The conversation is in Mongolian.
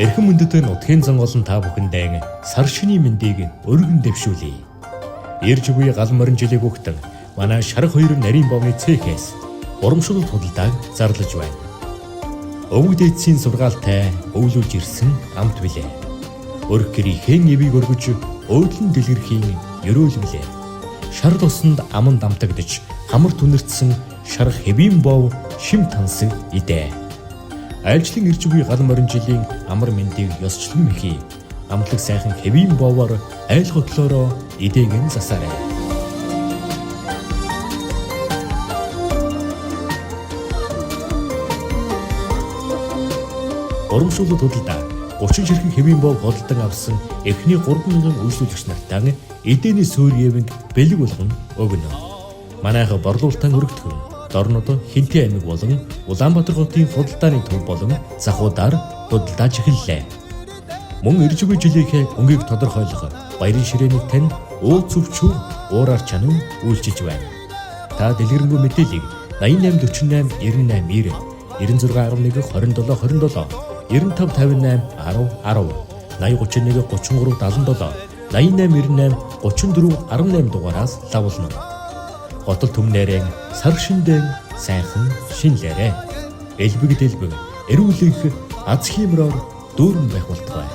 Эрхэм мөндөд нутгийн зан олон та бүхэндээ сар шөнийн мэндийг өргөн дэвшүүлье. Ирж буй гал морин жилиг өгтөн манай шарх хоёр нарийн бовны цехээс урамшуул худалдааг зарлаж байна. Өвөг дээдсийн сургаалтай өвлүүлж ирсэн амт билээ. Өрх гэрийнхэн эвийг өргөж өөдлөн дэлгэрхийн ерөөлмлээ. Шар тусанд аман дамтагдж хамар түнэртсэн шарх хэвийн бов шим тансаг идэ. Айлчлан ирж буй гал морин жилийн амар мэндийг ёсчлон мэхий. Амтлаг сайхан хэвийн бовоор айл готлороо идээгэн засаарай. Урамшуулал худалдаа 30 ширхэг хэвийн бов худалдан авсан эхний 3,000 үйлчлүүлэгч нартай эдээний суурьевинг бэлэг болгон өгнө. Манайха борлуулалтан өргөдгөн Дорнод Хинтээ аймаг болон Улаанбаатар хотын худалдааны төв болон захуудаар худалдааж эхэллээ. Мөн ирж буй жилийнхээ өнгийг тодорхойлох баярын ширээний тань ууц зөвчүү уураар чанан үйлчилж байна. Та дэлгэрэнгүй мэдээллийг 88 48 98 90 96 11 27 27 95 58 10 10 80 31 33 77 88 98 34 18 дугаараас лавлна. Хотол төмнэрэн сар шиндэн сайхан шинлээрэ. Элбэг дэлбэг эрүүлэх аз хиймроор дүүрэн байх болтугай.